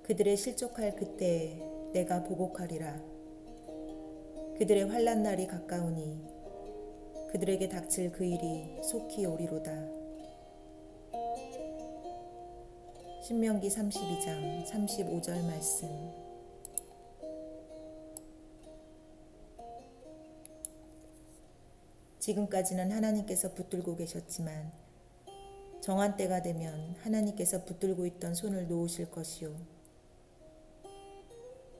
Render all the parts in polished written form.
그들의 실족할 그때에 내가 보복하리라. 그들의 환난 날이 가까우니 그들에게 닥칠 그 일이 속히 오리로다. 신명기 32장 35절 말씀. 지금까지는 하나님께서 붙들고 계셨지만 정한 때가 되면 하나님께서 붙들고 있던 손을 놓으실 것이요.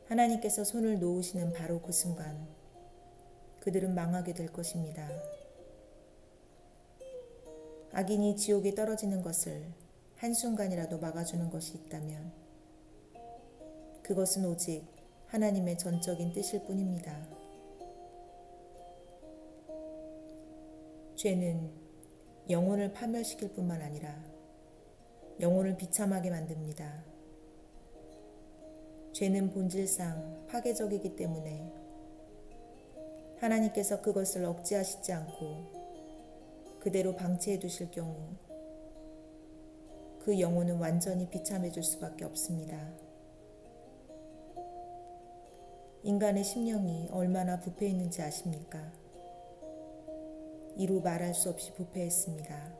하나님께서 손을 놓으시는 바로 그 순간 그들은 망하게 될 것입니다. 악인이 지옥에 떨어지는 것을 한순간이라도 막아주는 것이 있다면 그것은 오직 하나님의 전적인 뜻일 뿐입니다. 죄는 영혼을 파멸시킬 뿐만 아니라 영혼을 비참하게 만듭니다. 죄는 본질상 파괴적이기 때문에 하나님께서 그것을 억제하시지 않고 그대로 방치해 두실 경우 그 영혼은 완전히 비참해질 수밖에 없습니다. 인간의 심령이 얼마나 부패했는지 아십니까? 이루 말할 수 없이 부패했습니다.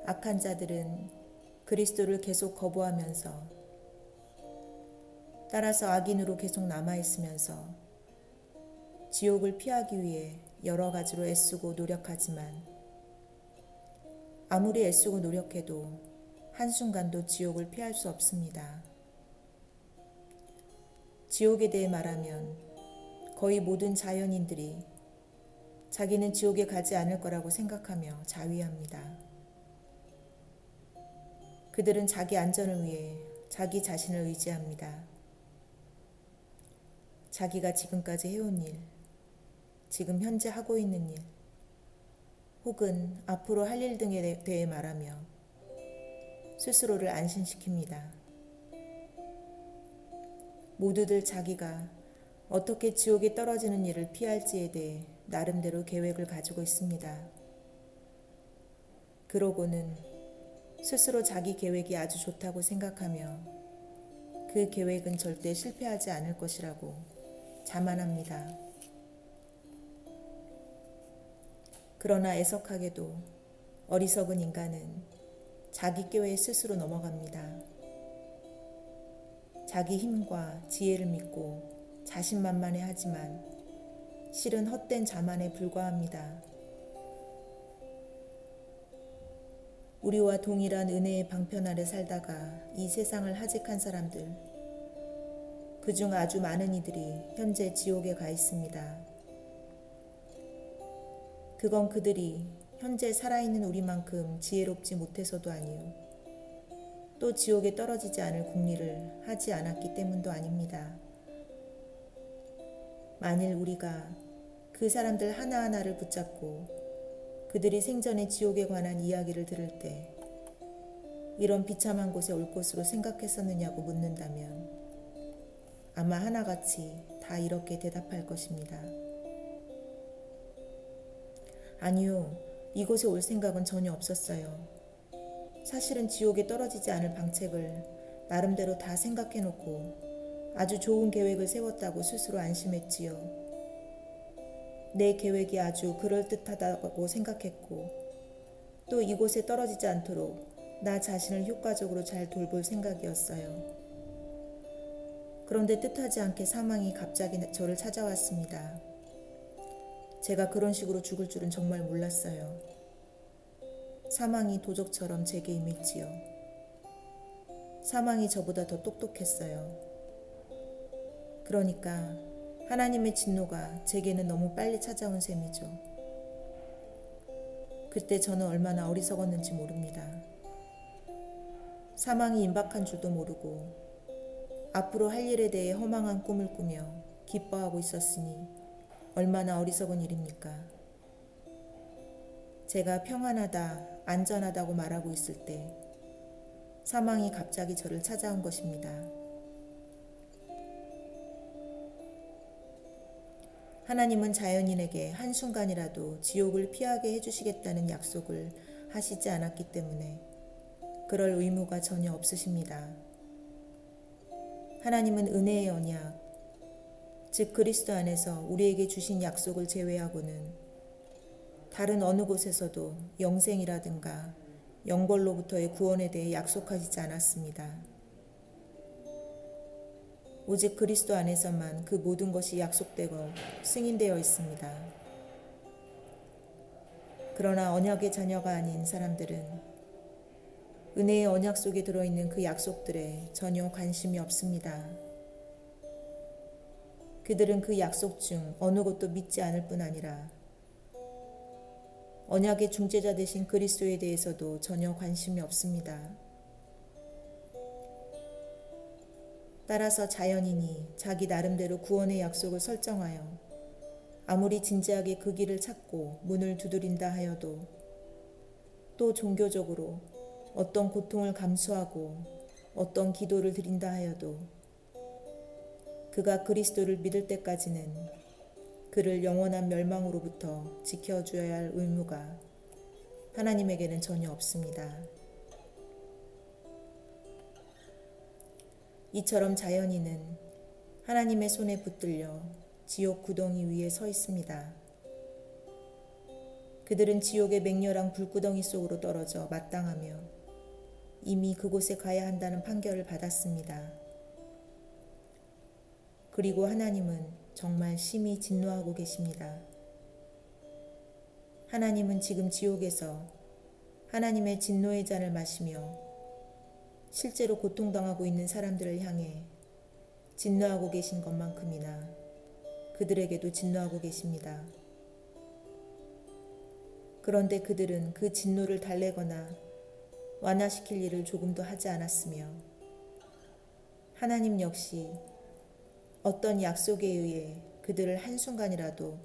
악한 자들은 그리스도를 계속 거부하면서 따라서 악인으로 계속 남아있으면서 지옥을 피하기 위해 여러 가지로 애쓰고 노력하지만 아무리 애쓰고 노력해도 한순간도 지옥을 피할 수 없습니다. 지옥에 대해 말하면 거의 모든 자연인들이 자기는 지옥에 가지 않을 거라고 생각하며 자위합니다. 그들은 자기 안전을 위해 자기 자신을 의지합니다. 자기가 지금까지 해온 일, 지금 현재 하고 있는 일, 혹은 앞으로 할 일 등에 대해 말하며 스스로를 안심시킵니다. 모두들 자기가 어떻게 지옥에 떨어지는 일을 피할지에 대해 나름대로 계획을 가지고 있습니다. 그러고는 스스로 자기 계획이 아주 좋다고 생각하며 그 계획은 절대 실패하지 않을 것이라고 자만합니다. 그러나 애석하게도 어리석은 인간은 자기 꾀에 스스로 넘어갑니다. 자기 힘과 지혜를 믿고 자신만만해 하지만 실은 헛된 자만에 불과합니다. 우리와 동일한 은혜의 방편 아래 살다가 이 세상을 하직한 사람들, 그중 아주 많은 이들이 현재 지옥에 가 있습니다. 그건 그들이 현재 살아있는 우리만큼 지혜롭지 못해서도 아니요, 또 지옥에 떨어지지 않을 궁리를 하지 않았기 때문도 아닙니다. 만일 우리가 그 사람들 하나하나를 붙잡고 그들이 생전에 지옥에 관한 이야기를 들을 때 이런 비참한 곳에 올 것으로 생각했었느냐고 묻는다면 아마 하나같이 다 이렇게 대답할 것입니다. 아니요, 이곳에 올 생각은 전혀 없었어요. 사실은 지옥에 떨어지지 않을 방책을 나름대로 다 생각해놓고 아주 좋은 계획을 세웠다고 스스로 안심했지요. 내 계획이 아주 그럴듯하다고 생각했고 또 이곳에 떨어지지 않도록 나 자신을 효과적으로 잘 돌볼 생각이었어요. 그런데 뜻하지 않게 사망이 갑자기 저를 찾아왔습니다. 제가 그런 식으로 죽을 줄은 정말 몰랐어요. 사망이 도적처럼 제게 임했지요. 사망이 저보다 더 똑똑했어요. 그러니까 하나님의 진노가 제게는 너무 빨리 찾아온 셈이죠. 그때 저는 얼마나 어리석었는지 모릅니다. 사망이 임박한 줄도 모르고 앞으로 할 일에 대해 허망한 꿈을 꾸며 기뻐하고 있었으니 얼마나 어리석은 일입니까? 제가 평안하다, 안전하다고 말하고 있을 때 사망이 갑자기 저를 찾아온 것입니다. 하나님은 자연인에게 한순간이라도 지옥을 피하게 해주시겠다는 약속을 하시지 않았기 때문에 그럴 의무가 전혀 없으십니다. 하나님은 은혜의 언약, 즉 그리스도 안에서 우리에게 주신 약속을 제외하고는 다른 어느 곳에서도 영생이라든가 영벌로부터의 구원에 대해 약속하시지 않았습니다. 오직 그리스도 안에서만 그 모든 것이 약속되고 승인되어 있습니다. 그러나 언약의 자녀가 아닌 사람들은 은혜의 언약 속에 들어있는 그 약속들에 전혀 관심이 없습니다. 그들은 그 약속 중 어느 것도 믿지 않을 뿐 아니라 언약의 중재자 되신 그리스도에 대해서도 전혀 관심이 없습니다. 따라서 자연인이 자기 나름대로 구원의 약속을 설정하여 아무리 진지하게 그 길을 찾고 문을 두드린다 하여도, 또 종교적으로 어떤 고통을 감수하고 어떤 기도를 드린다 하여도 그가 그리스도를 믿을 때까지는 그를 영원한 멸망으로부터 지켜줘야 할 의무가 하나님에게는 전혀 없습니다. 이처럼 자연인은 하나님의 손에 붙들려 지옥 구덩이 위에 서 있습니다. 그들은 지옥의 맹렬한 불구덩이 속으로 떨어져 마땅하며 이미 그곳에 가야 한다는 판결을 받았습니다. 그리고 하나님은 정말 심히 진노하고 계십니다. 하나님은 지금 지옥에서 하나님의 진노의 잔을 마시며 실제로 고통당하고 있는 사람들을 향해 진노하고 계신 것만큼이나 그들에게도 진노하고 계십니다. 그런데 그들은 그 진노를 달래거나 완화시킬 일을 조금도 하지 않았으며 하나님 역시 어떤 약속에 의해 그들을 한순간이라도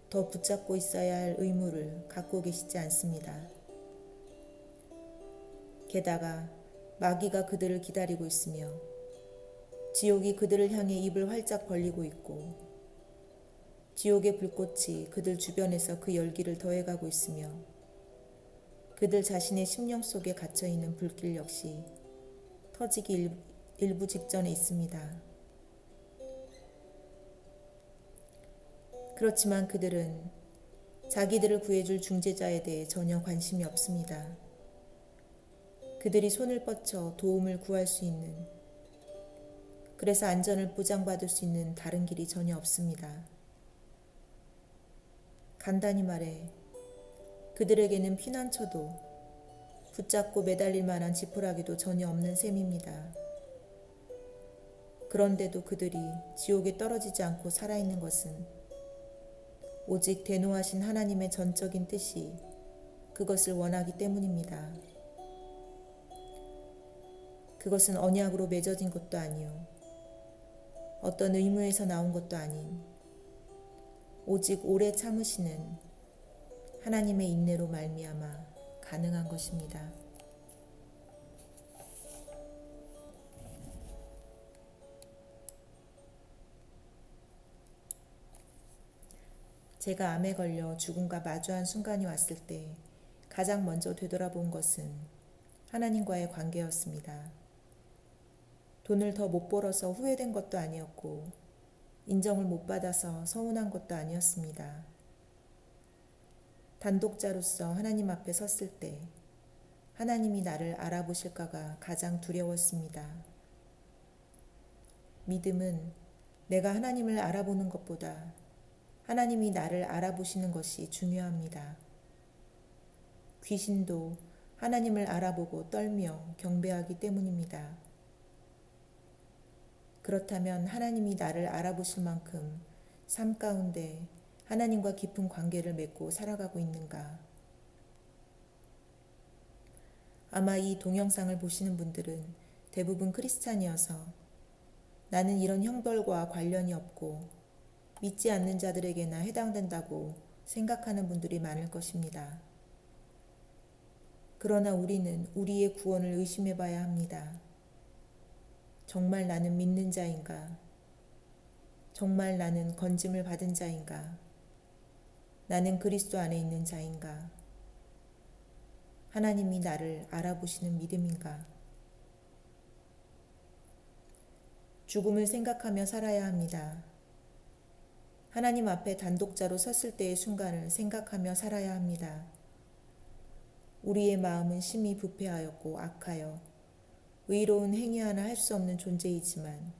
더 붙잡고 있어야 할 의무를 갖고 계시지 않습니다. 게다가 마귀가 그들을 기다리고 있으며 지옥이 그들을 향해 입을 활짝 벌리고 있고 지옥의 불꽃이 그들 주변에서 그 열기를 더해가고 있으며 그들 자신의 심령 속에 갇혀있는 불길 역시 터지기 일부 직전에 있습니다. 그렇지만 그들은 자기들을 구해줄 중재자에 대해 전혀 관심이 없습니다. 그들이 손을 뻗쳐 도움을 구할 수 있는, 그래서 안전을 보장받을 수 있는 다른 길이 전혀 없습니다. 간단히 말해 그들에게는 피난처도 붙잡고 매달릴 만한 지푸라기도 전혀 없는 셈입니다. 그런데도 그들이 지옥에 떨어지지 않고 살아있는 것은 오직 대노하신 하나님의 전적인 뜻이 그것을 원하기 때문입니다. 그것은 언약으로 맺어진 것도 아니요, 어떤 의무에서 나온 것도 아닌 오직 오래 참으시는 하나님의 인내로 말미암아 가능한 것입니다. 제가 암에 걸려 죽음과 마주한 순간이 왔을 때 가장 먼저 되돌아본 것은 하나님과의 관계였습니다. 돈을 더 못 벌어서 후회된 것도 아니었고 인정을 못 받아서 서운한 것도 아니었습니다. 단독자로서 하나님 앞에 섰을 때 하나님이 나를 알아보실까가 가장 두려웠습니다. 믿음은 내가 하나님을 알아보는 것보다 하나님이 나를 알아보시는 것이 중요합니다. 귀신도 하나님을 알아보고 떨며 경배하기 때문입니다. 그렇다면 하나님이 나를 알아보실 만큼 삶 가운데 하나님과 깊은 관계를 맺고 살아가고 있는가? 아마 이 동영상을 보시는 분들은 대부분 크리스찬이어서 나는 이런 형벌과 관련이 없고 믿지 않는 자들에게나 해당된다고 생각하는 분들이 많을 것입니다. 그러나 우리는 우리의 구원을 의심해 봐야 합니다. 정말 나는 믿는 자인가? 정말 나는 건짐을 받은 자인가? 나는 그리스도 안에 있는 자인가? 하나님이 나를 알아보시는 믿음인가? 죽음을 생각하며 살아야 합니다. 하나님 앞에 단독자로 섰을 때의 순간을 생각하며 살아야 합니다. 우리의 마음은 심히 부패하였고 악하여 의로운 행위 하나 할 수 없는 존재이지만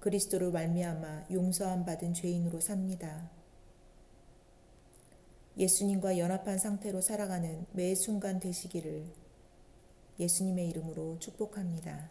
그리스도로 말미암아 용서함 받은 죄인으로 삽니다. 예수님과 연합한 상태로 살아가는 매 순간 되시기를 예수님의 이름으로 축복합니다.